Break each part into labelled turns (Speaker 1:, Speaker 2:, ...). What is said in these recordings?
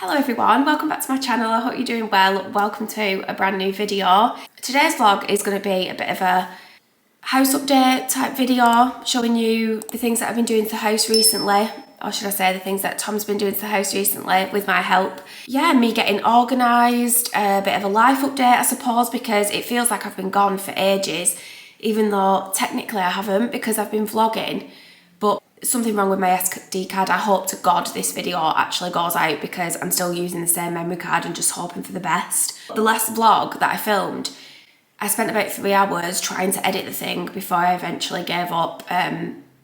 Speaker 1: Hello everyone, welcome back to my channel. I hope you're doing well. Welcome to a brand new video. Today's vlog is going to be a bit of a house update type video, showing you the things that I've been doing to the house recently, or should I say the things that Tom's been doing to the house recently with my help. Yeah, me getting organised, a bit of a life update I suppose, because it feels like I've been gone for ages, even though technically I haven't because I've been vlogging. But something wrong with my SD card. I hope to God this video actually goes out because I'm still using the same memory card and just hoping for the best. The last vlog that I filmed, I spent about 3 hours trying to edit the thing before I eventually gave up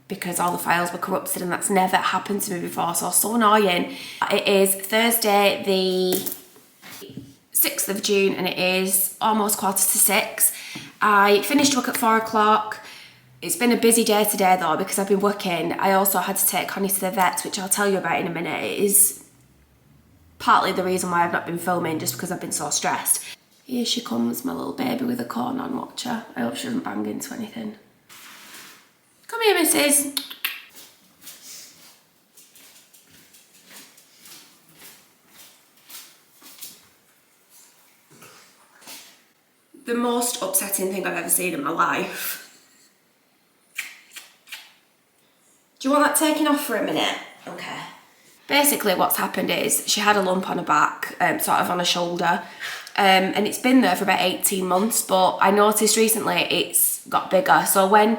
Speaker 1: because all the files were corrupted, and that's never happened to me before, so annoying. It is Thursday the 6th of June and it is almost 5:45. I finished work at 4 o'clock. It's been a busy day today though because I've been working. I also had to take Connie to the vet, which I'll tell you about in a minute. It is partly the reason why I've not been filming, just because I've been so stressed. Here she comes, my little baby with a corn on, watch her. I hope she doesn't bang into anything. Come here, missus. The most upsetting thing I've ever seen in my life. Do you want that taken off for a minute? Okay. Basically what's happened is she had a lump on her back, sort of on her shoulder, and it's been there for about 18 months, but I noticed recently it's got bigger. So when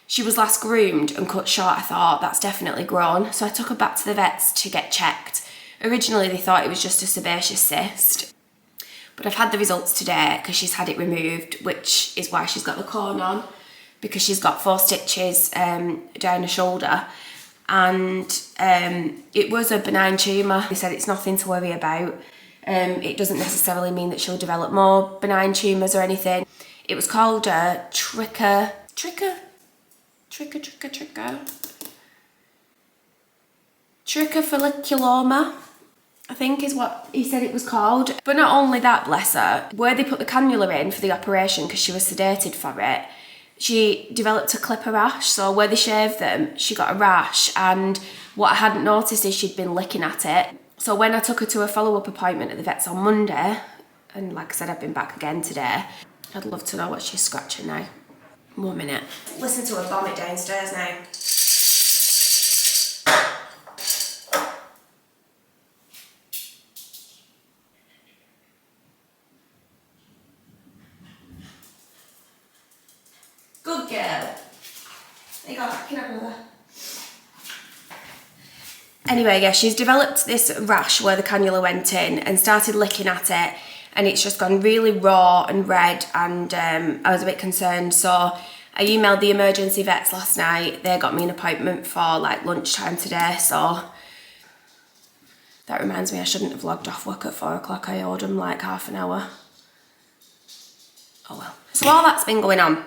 Speaker 1: she was last groomed and cut short, I thought that's definitely grown. So I took her back to the vets to get checked. Originally they thought it was just a sebaceous cyst, but I've had the results today because she's had it removed, which is why she's got the corn on, because she's got 4 stitches down her shoulder, and it was a benign tumour. They said it's nothing to worry about. It doesn't necessarily mean that she'll develop more benign tumours or anything. It was called a trichofolliculoma, I think is what he said it was called. But not only that, bless her, where they put the cannula in for the operation because she was sedated for it, she developed a clipper rash. So where they shaved them, she got a rash, and what I hadn't noticed is she'd been licking at it. So when I took her to a follow-up appointment at the vet's on Monday, and like I said, I've been back again today, I'd love to know what she's scratching now. 1 minute. Listen to her vomit downstairs now. Good girl. There you go, can I have another? Anyway, yeah, she's developed this rash where the cannula went in and started licking at it, and it's just gone really raw and red, and I was a bit concerned. So I emailed the emergency vets last night. They got me an appointment for like lunchtime today, so that reminds me I shouldn't have logged off work at 4 o'clock. I owed them like half an hour. Oh well. So all that's been going on.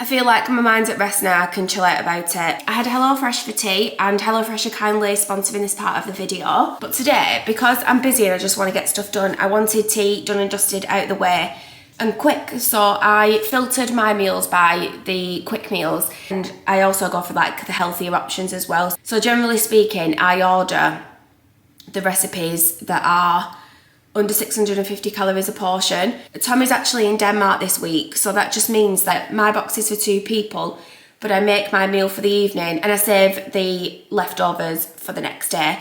Speaker 1: I feel like my mind's at rest now, I can chill out about it. I had HelloFresh for tea, and HelloFresh are kindly sponsoring this part of the video. But today, because I'm busy and I just want to get stuff done, I wanted tea done and dusted out of the way and quick. So I filtered my meals by the quick meals, and I also go for like the healthier options as well. So generally speaking, I order the recipes that are under 650 calories a portion. Tom is actually in Denmark this week, so that just means that my box is for 2 people, but I make my meal for the evening and I save the leftovers for the next day.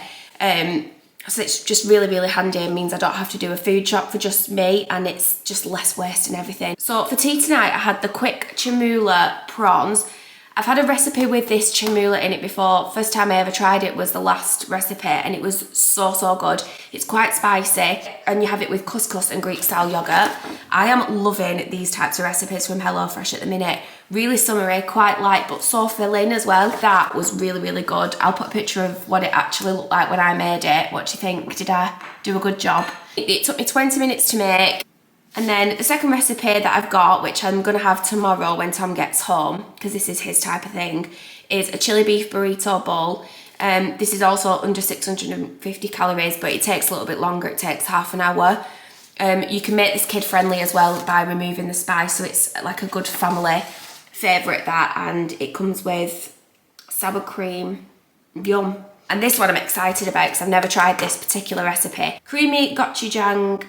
Speaker 1: So it's just really, really handy. It means I don't have to do a food shop for just me, and it's just less waste and everything. So for tea tonight, I had the quick chamula prawns. I've had a recipe with this chamula in it before. First time I ever tried it was the last recipe, and it was so good. It's quite spicy, and you have it with couscous and Greek style yogurt. I am loving these types of recipes from HelloFresh at the minute. Really summery, quite light, but so filling as well. That was really, really good. I'll put a picture of what it actually looked like when I made it. What do you think? Did I do a good job? It took me 20 minutes to make. And then the second recipe that I've got, which I'm going to have tomorrow when Tom gets home, because this is his type of thing, is a chili beef burrito bowl. This is also under 650 calories, but it takes a little bit longer. It takes half an hour. You can make this kid friendly as well by removing the spice, so it's like a good family favourite that, and it comes with sour cream. Yum. And this one I'm excited about because I've never tried this particular recipe. Creamy gochujang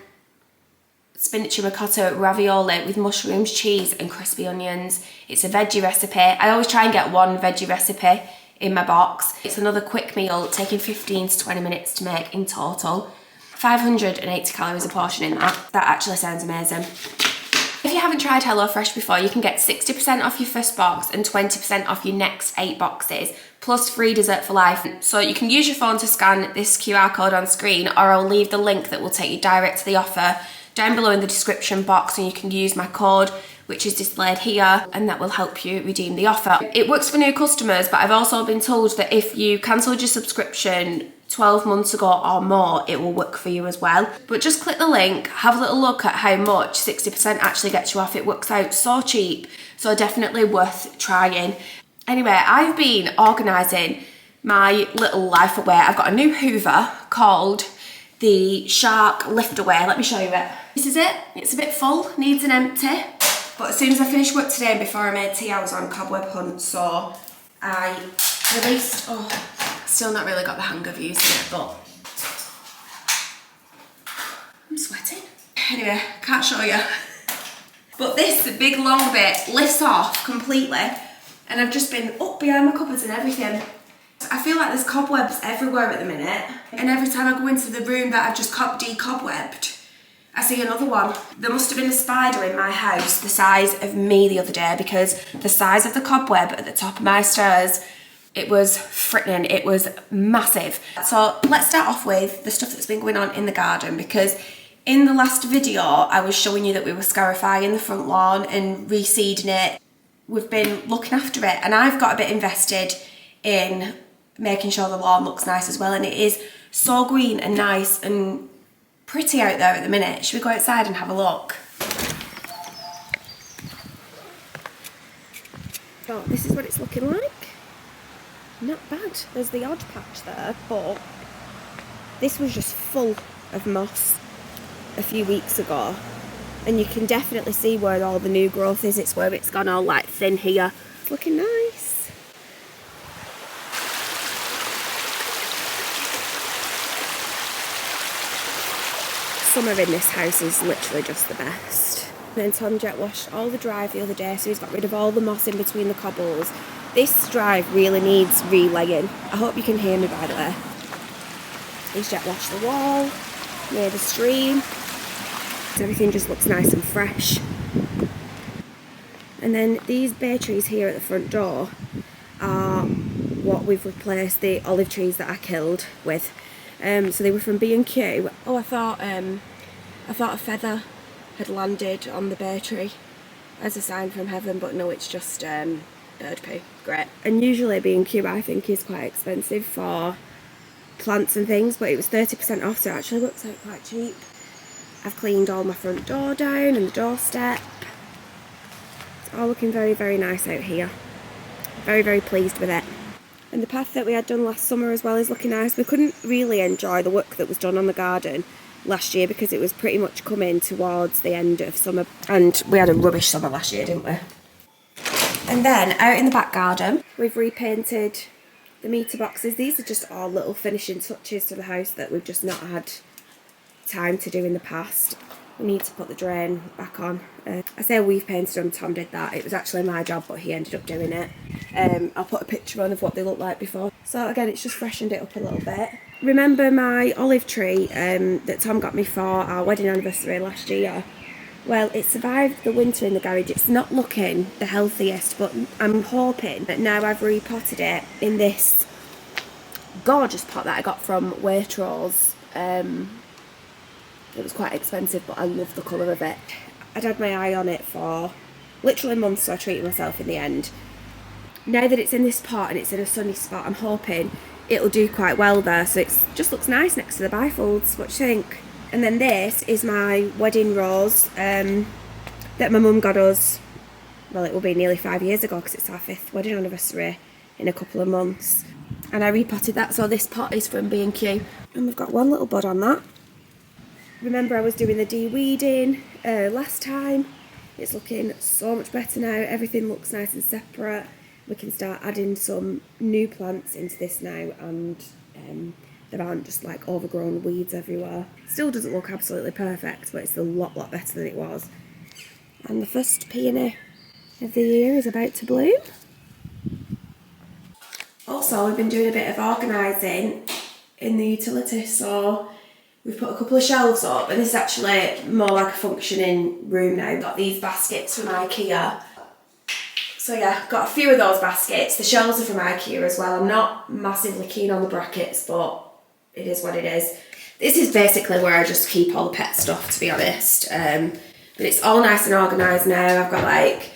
Speaker 1: spinach and ricotta ravioli with mushrooms, cheese and crispy onions. It's a veggie recipe. I always try and get one veggie recipe in my box. It's another quick meal, taking 15 to 20 minutes to make in total. 580 calories a portion in that. That actually sounds amazing. If you haven't tried HelloFresh before, you can get 60% off your first box and 20% off your next 8 boxes, plus free dessert for life. So you can use your phone to scan this QR code on screen, or I'll leave the link that will take you direct to the offer down below in the description box, and you can use my code, which is displayed here, and that will help you redeem the offer. It works for new customers, but I've also been told that if you cancelled your subscription 12 months ago or more, it will work for you as well. But just click the link, have a little look at how much 60% actually gets you off. It works out so cheap, so definitely worth trying. Anyway, I've been organising my little life away. I've got a new hoover called the Shark Lift Away. Let me show you it. This is it. It's a bit full, needs an empty. But as soon as I finished work today and before I made tea, I was on cobweb hunt, so I released, still not really got the hang of using it, but I'm sweating. Anyway, can't show you. But this big long bit lifts off completely, and I've just been up behind my cupboards and everything. I feel like there's cobwebs everywhere at the minute, and every time I go into the room that I've just decobwebbed, I see another one. There must have been a spider in my house the size of me the other day, because the size of the cobweb at the top of my stairs, it was frightening, it was massive. So let's start off with the stuff that's been going on in the garden, because in the last video I was showing you that we were scarifying the front lawn and reseeding it. We've been looking after it, and I've got a bit invested in making sure the lawn looks nice as well, and it is so green and nice and pretty out there at the minute. Should we go outside and have a look? Oh, this is what it's looking like. Not bad. There's the odd patch there, but this was just full of moss a few weeks ago, and you can definitely see where all the new growth is. It's where it's gone all like thin here. It's looking nice. Summer in this house is literally just the best. And then Tom jet washed all the drive the other day, so he's got rid of all the moss in between the cobbles. This drive really needs relaying. I hope you can hear me, by the way. He's jet washed the wall near the stream, so everything just looks nice and fresh. And then these bay trees here at the front door are what we've replaced the olive trees that I killed with. So they were from B&Q. Oh, I thought a feather had landed on the bay tree as a sign from heaven, but no, it's just bird poo. Great. And usually B&Q I think is quite expensive for plants and things, but it was 30% off, so it actually works out quite cheap. I've cleaned all my front door down and the doorstep. It's all looking very, very nice out here. Very, very pleased with it. And the path that we had done last summer as well is looking nice. We couldn't really enjoy the work that was done on the garden last year because it was pretty much coming towards the end of summer, and we had a rubbish summer last year, didn't we? And then out in the back garden, we've repainted the meter boxes. These are just all little finishing touches to the house that we've just not had time to do in the past. We need to put the drain back on. I say we've painted them, Tom did that. It was actually my job, but he ended up doing it. I'll put a picture on of what they looked like before. So again, it's just freshened it up a little bit. Remember my olive tree that Tom got me for our wedding anniversary last year? Well, it survived the winter in the garage. It's not looking the healthiest, but I'm hoping that now I've repotted it in this gorgeous pot that I got from Waitrose. It was quite expensive, but I love the colour of it. I'd had my eye on it for literally months, so I treated myself in the end. Now that it's in this pot and it's in a sunny spot, I'm hoping it'll do quite well there, so it just looks nice next to the bifolds. What do you think? And then this is my wedding rose that my mum got us, well, it will be nearly 5 years ago because it's our 5th wedding anniversary in a couple of months. And I repotted that, so this pot is from B&Q. And we've got one little bud on that. Remember I was doing the de-weeding last time. It's looking so much better now. Everything looks nice and separate. We can start adding some new plants into this now, and there aren't just like overgrown weeds everywhere. Still doesn't look absolutely perfect, but it's a lot better than it was. And the first peony of the year is about to bloom. Also, we've been doing a bit of organising in the utility, so we've put a couple of shelves up, and this is actually more like a functioning room now. Got these baskets from IKEA. So yeah, got a few of those baskets. The shelves are from IKEA as well. I'm not massively keen on the brackets, but it is what it is. This is basically where I just keep all the pet stuff, to be honest. But it's all nice and organised now. I've got like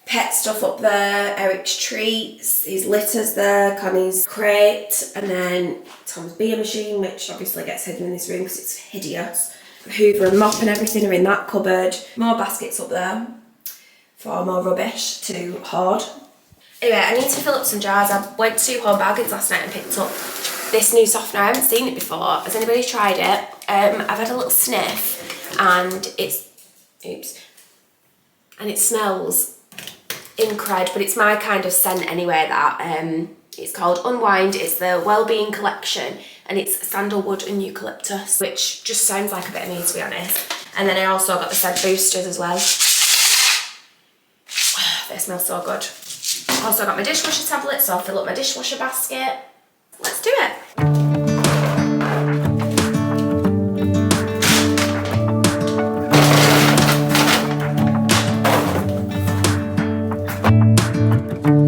Speaker 1: pet stuff up there, Eric's treats, his litters there, Connie's crate, and then Tom's beer machine, which obviously gets hidden in this room because it's hideous. The Hoover and mop and everything are in that cupboard. More baskets up there for more rubbish to hoard. Anyway, I need to fill up some jars. I went to Home Bargains last night and picked up this new softener. I haven't seen it before. Has anybody tried it? I've had a little sniff, and it's, and it smells incredible, but it's my kind of scent anyway. That it's called Unwind. It's the Wellbeing Collection, and it's sandalwood and eucalyptus, which just sounds like a bit of me, to be honest. And then I also got the scent boosters as well. They smell so good. Also got my dishwasher tablets, so I'll fill up my dishwasher basket. Let's do it.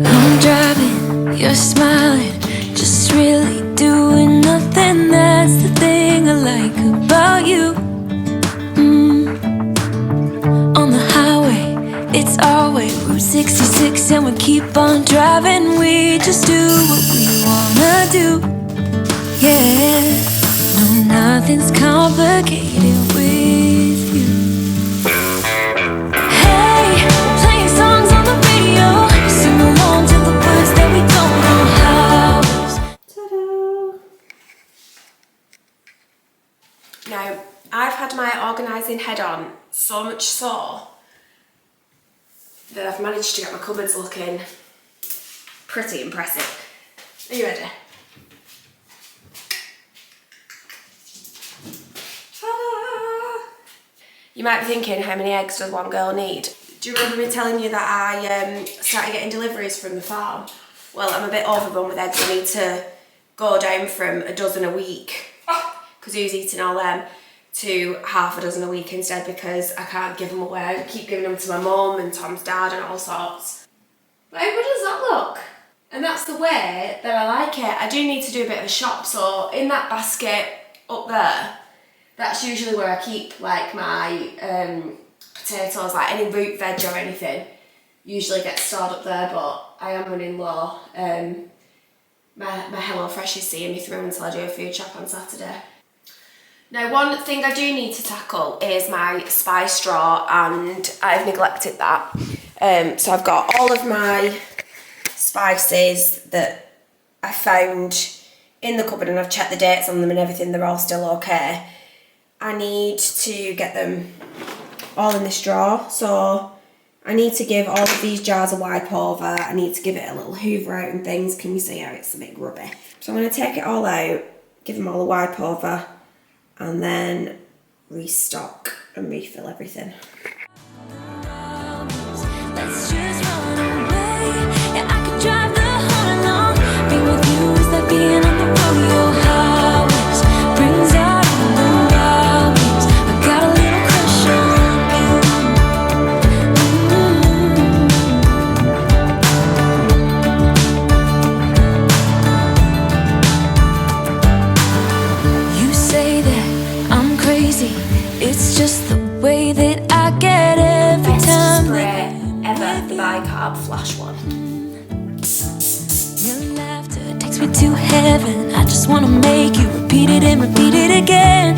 Speaker 2: I'm driving, you're smiling, just really doing nothing. That's the thing I like about you. On the highway, it's our way, Route 66, and we keep on driving. We just do what we wanna do. Yeah, no, nothing's complicated with you. Hey, playing songs on the radio, sing along to the words that we don't know how.
Speaker 1: Ta-da! Now, I've had my organising head on so much so that I've managed to get my cupboards looking pretty impressive. Are you ready? Ta-da! You might be thinking, how many eggs does one girl need? Do you remember me telling you that I started getting deliveries from the farm? Well, I'm a bit overrun with eggs. I need to go down from a dozen a week, because who's eating all them, to half a dozen a week instead, because I can't give them away. I keep giving them to my mum and Tom's dad and all sorts. But how good does that look? And that's the way that I like it. I do need to do a bit of a shop, so in that basket up there, that's usually where I keep like my potatoes, like any root veg or anything, usually gets stored up there, but I am running low. My HelloFresh is seeing me through until I do a food shop on Saturday. Now, one thing I do need to tackle is my spice drawer, and I've neglected that. So I've got all of my spices that I found in the cupboard, and I've checked the dates on them and everything, they're all still okay. I need to get them all in this drawer, so I need to give all of these jars a wipe over. I need to give it a little hoover out and things. Can you see how it's a bit grubby? So I'm going to take it all out, give them all a wipe over, and then restock and refill everything.
Speaker 2: Let's just run away. Yeah, I could drive the whole along. Being with you is like being on the rodeo highways. Brings out all the wild things. I got a little crush on you. You say that I'm crazy. It's just the way that I get every time.
Speaker 1: Spray ever, the bicarb flash one.
Speaker 2: Your laughter takes me to heaven. I just wanna make you repeat it and repeat it again.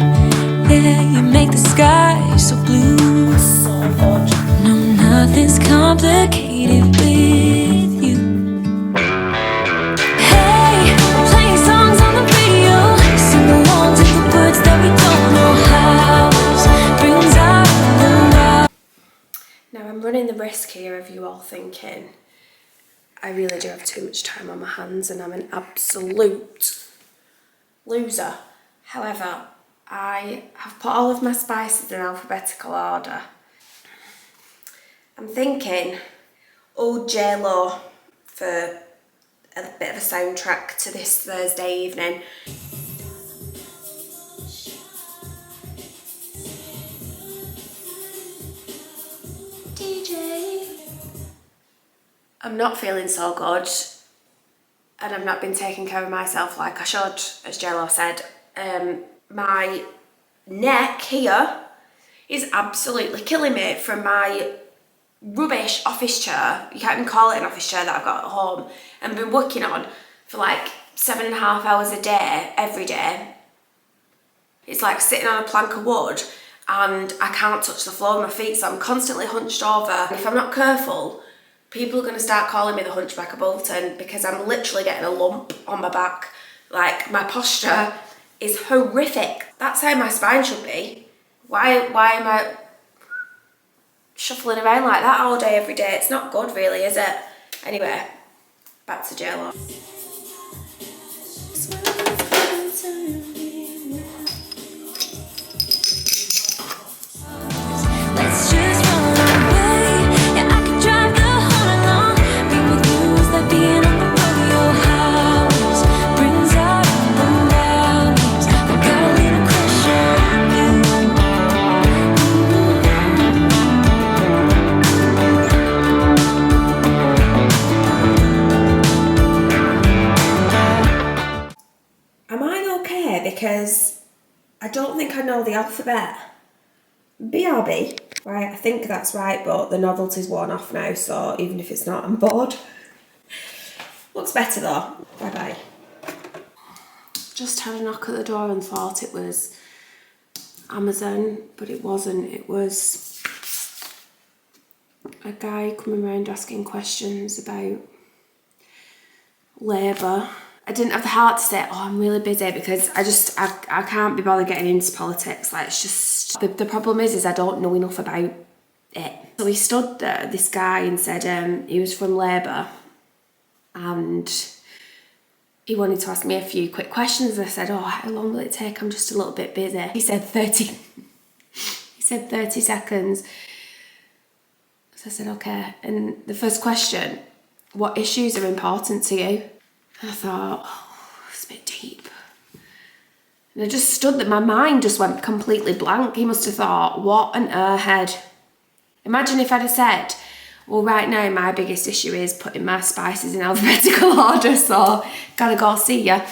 Speaker 2: Yeah, you make the sky so blue.
Speaker 1: So good.
Speaker 2: No, nothing's complicated with you. Hey, playing songs on the radio, sing along to the words that we don't know how. Brings out the wild.
Speaker 1: Now I'm running the risk here of you all thinking I really do have too much time on my hands and I'm an absolute loser. However, I have put all of my spices in alphabetical order. I'm thinking old J-Lo for a bit of a soundtrack to this Thursday evening. DJ. I'm not feeling so good, and I've not been taking care of myself like I should, as J-Lo said. My neck here is absolutely killing me from my rubbish office chair. You can't even call it an office chair that I've got at home, and I've been working on for like 7.5 hours a day, every day. It's like sitting on a plank of wood and I can't touch the floor with my feet, so I'm constantly hunched over. And if I'm not careful, people are going to start calling me the Hunchback of Bolton because I'm literally getting a lump on my back. Like, my posture is horrific. That's how my spine should be. Why am I shuffling around like that all day, every day? It's not good, really, is it? Anyway, back to J-Lo.
Speaker 2: Let's just run away. Yeah, I could drive the whole night long. Being with you is like being on the rodeo highways. Brings out all the values. I got a little crush on you.
Speaker 1: Am I okay? Because I don't think I know the alphabet. BRB. Right, I think that's right, but the novelty's worn off now, so even if it's not, I'm bored. Looks better though. Bye-bye. Just had a knock at the door and thought it was Amazon, but it wasn't. It was a guy coming around asking questions about labour. I didn't have the heart to say, oh, I'm really busy, because I can't be bothered getting into politics. Like, it's just, the problem is I don't know enough about it. So he stood there, this guy, and said he was from Labour and he wanted to ask me a few quick questions. And I said, oh, how long will it take? I'm just a little bit busy. He said 30 seconds. So I said, okay. And the first question, what issues are important to you? And I thought, oh, it's a bit deep. And I just stood there, my mind just went completely blank. He must have thought, what an airhead. Imagine if I'd have said, well, right now my biggest issue is putting my spices in alphabetical order, so gotta go see ya.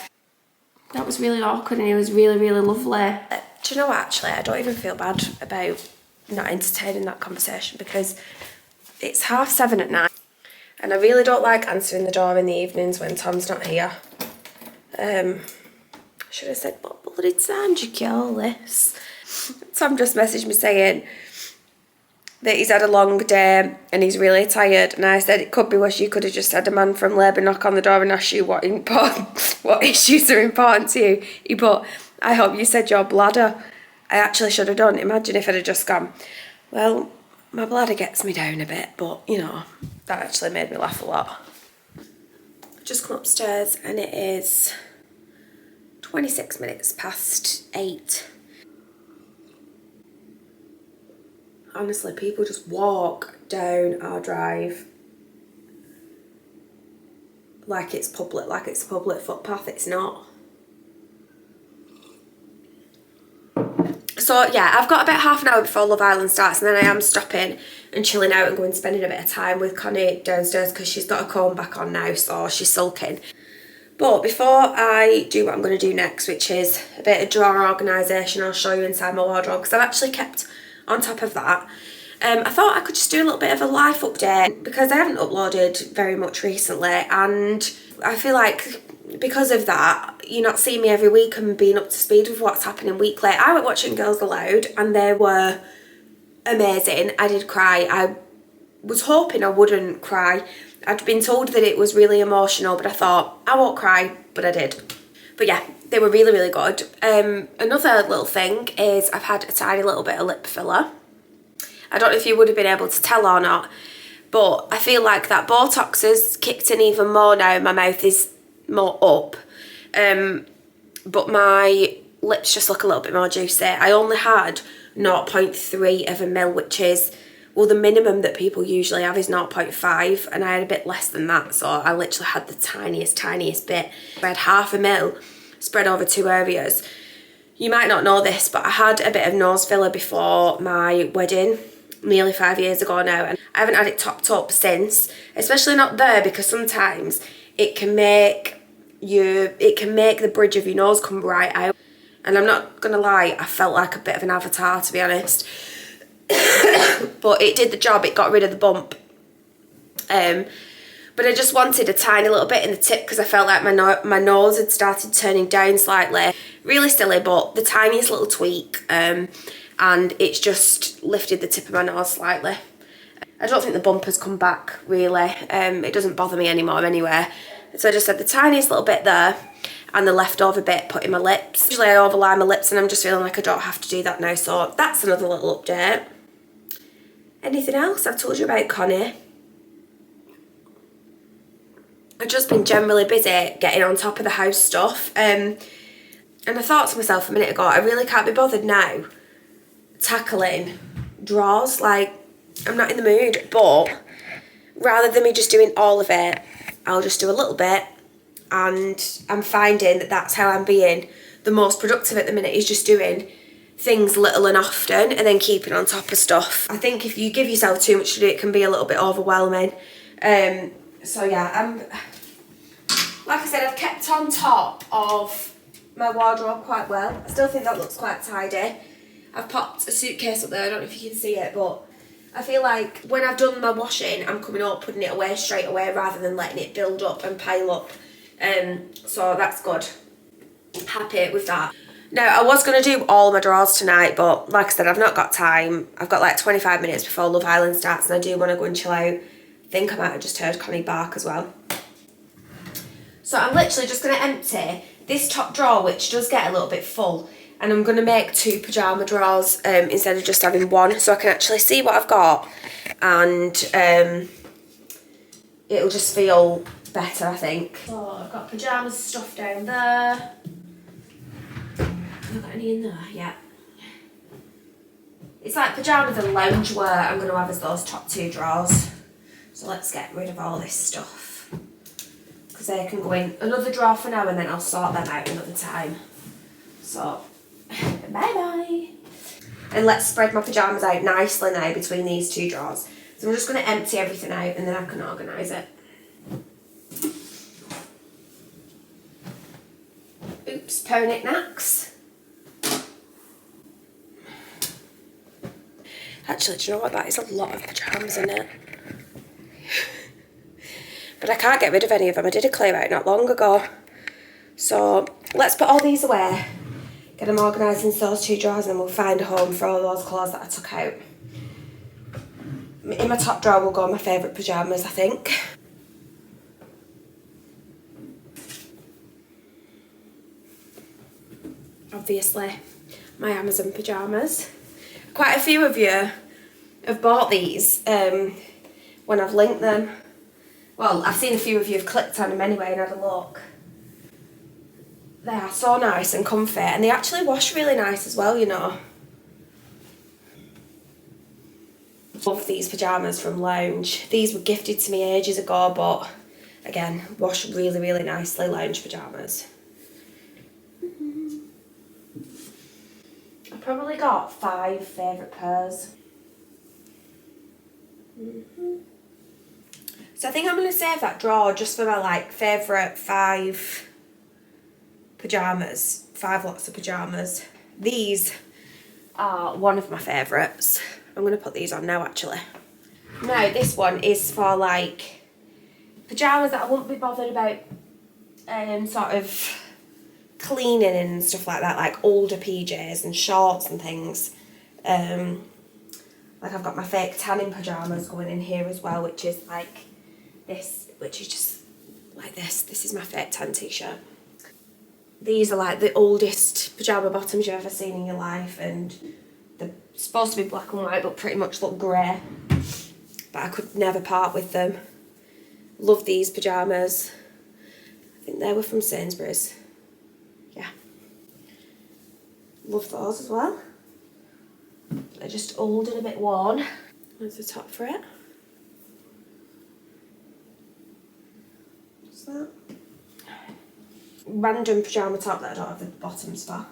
Speaker 1: That was really awkward, and he was really, really lovely. Do you know what, actually, I don't even feel bad about not entertaining that conversation, because it's 7:30 at night. And I really don't like answering the door in the evenings when Tom's not here. Should have said, what bloody time did you get all this? Tom just messaged me saying that he's had a long day and he's really tired. And I said, it could be worse. You could have just had a man from Labour knock on the door and ask you what issues are important to you. He put, I hope you said your bladder. I actually should have done. Imagine if I'd have just gone, well, my bladder gets me down a bit, but, you know, that actually made me laugh a lot. I've just come upstairs and it is 26 minutes past 8. Honestly, people just walk down our drive like it's public, like it's a public footpath. It's not. So yeah, I've got about half an hour before Love Island starts, and then I am stopping and chilling out and going spending a bit of time with Connie downstairs because she's got a comb back on now, so she's sulking. But before I do what I'm going to do next, which is a bit of drawer organisation, I'll show you inside my wardrobe, because I've actually kept on top of that. I thought I could just do a little bit of a life update, because I haven't uploaded very much recently, and I feel like because of that, you're not seeing me every week and being up to speed with what's happening weekly. I went watching Girls Aloud and they were amazing. I did cry. I was hoping I wouldn't cry. I'd been told that it was really emotional, but I thought, I won't cry, but I did. But yeah, they were really, really good. Another little thing is I've had a tiny little bit of lip filler. I don't know if you would have been able to tell or not, but I feel like that Botox has kicked in even more now. My mouth is more up. but my lips just look a little bit more juicy. I only had 0.3 of a mil, which is, well, the minimum that people usually have is 0.5, and I had a bit less than that, so I literally had the tiniest bit. I had half a mil spread over 2 areas. You might not know this, but I had a bit of nose filler before my wedding, nearly 5 years ago now, and I haven't had it topped up since, especially not there, because sometimes it can make the bridge of your nose come right out. And I'm not gonna lie, I felt like a bit of an avatar, to be honest. But it did the job, it got rid of the bump. But I just wanted a tiny little bit in the tip because I felt like my nose had started turning down slightly. Really silly, but the tiniest little tweak. And it's just lifted the tip of my nose slightly. I don't think the bump has come back, really. It doesn't bother me anymore anyway. So I just had the tiniest little bit there and the leftover bit put in my lips. Usually I overline my lips and I'm just feeling like I don't have to do that now. So that's another little update. Anything else? I've told you about Connie. I've just been generally busy getting on top of the house stuff. And I thought to myself a minute ago, I really can't be bothered now tackling drawers. Like, I'm not in the mood. But rather than me just doing all of it, I'll just do a little bit. And I'm finding that that's how I'm being the most productive at the minute, is just doing things little and often and then keeping on top of stuff. I think if you give yourself too much to do, it can be a little bit overwhelming. So yeah, like I said, I've kept on top of my wardrobe quite well. I still think that looks quite tidy. I've popped a suitcase up there, I don't know if you can see it, but I feel like when I've done my washing, I'm coming up, putting it away straight away rather than letting it build up and pile up. So that's good. Happy with that. Now, I was going to do all my drawers tonight, but like I said, I've not got time. I've got like 25 minutes before Love Island starts and I do want to go and chill out. I think I might have just heard Connie bark as well. So I'm literally just going to empty this top drawer, which does get a little bit full, and I'm going to make 2 pyjama drawers instead of just having one, so I can actually see what I've got, and it'll just feel better, I think. So I've got pyjamas stuff down there. Have I got any in there? Yeah. It's like pyjamas and loungewear I'm going to have as those top 2 drawers. So let's get rid of all this stuff, because they can go in another drawer for now and then I'll sort them out another time. So, bye-bye. And let's spread my pyjamas out nicely now between these 2 drawers. So I'm just going to empty everything out and then I can organise it. Oops, pony knacks. Actually, do you know what? That is a lot of pyjamas in it. But I can't get rid of any of them. I did a clear out not long ago. So let's put all these away. Get them organised into those 2 drawers and we'll find a home for all those clothes that I took out. In my top drawer will go my favourite pyjamas, I think. Obviously, my Amazon pyjamas. Quite a few of you have bought these when I've linked them. Well, I've seen a few of you have clicked on them anyway and had a look. They are so nice and comfy, and they actually wash really nice as well, you know. Love these pyjamas from Lounge. These were gifted to me ages ago, but again, wash really, really nicely, Lounge pyjamas. I've probably got 5 favourite pairs. So I think I'm going to save that drawer just for my like favourite 5 pyjamas. 5 lots of pyjamas. These are one of my favourites. I'm going to put these on now actually. Now this one is for like pyjamas that I wouldn't be bothered about sort of cleaning and stuff like that, like older PJs and shorts and things. Like I've got my fake tanning pyjamas going in here as well, which is like this, which is just like this. This is my fake tan t-shirt. These are like the oldest pyjama bottoms you've ever seen in your life, and they're supposed to be black and white but pretty much look grey. But I could never part with them. Love these pyjamas. I think they were from Sainsbury's. Yeah. Love those as well. They're just old and a bit worn. There's the top for it. What's that? Random pyjama top that I don't have the bottoms for.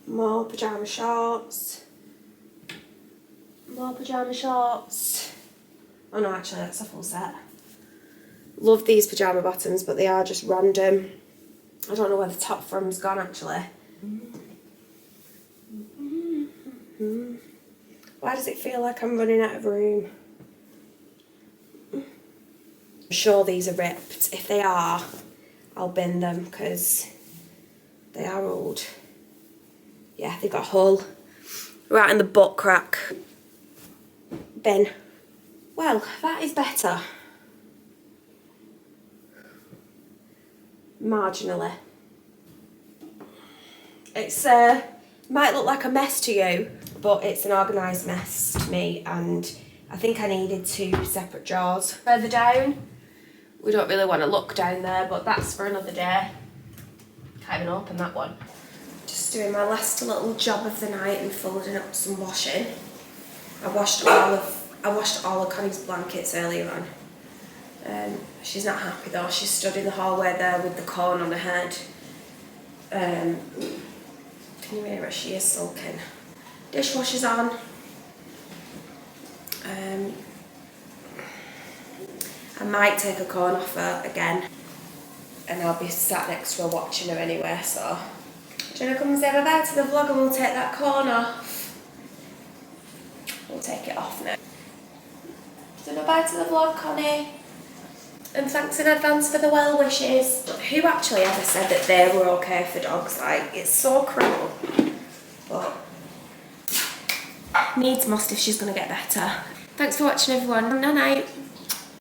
Speaker 1: More pyjama shorts. More pyjama shorts. Oh no, actually that's a full set. Love these pyjama bottoms, but they are just random. I don't know where the top from's gone actually. Why does it feel like I'm running out of room? I'm sure these are ripped. If they are, I'll bin them because they are old. Yeah, they've got a hole right in the butt crack. Bin. Well, that is better. Marginally. It's might look like a mess to you, but it's an organised mess to me, and I think I needed 2 separate drawers. Further down, we don't really want to look down there, but that's for another day. Can't even open that one. Just doing my last little job of the night and folding up some washing. I washed all of Connie's blankets earlier on. She's not happy though. She stood in the hallway there with the cone on her head. Can you hear her? She is sulking. Dishwasher's on. I might take a cone off her again, and I'll be sat next to her watching her anyway, so do you want to come and say bye-bye to the vlog and we'll take that cone off? We'll take it off now. Say bye-bye to the vlog, Connie. And thanks in advance for the well wishes. Who actually ever said that they were okay for dogs? Like, it's so cruel. But needs must if she's going to get better. Thanks for watching everyone. Night night.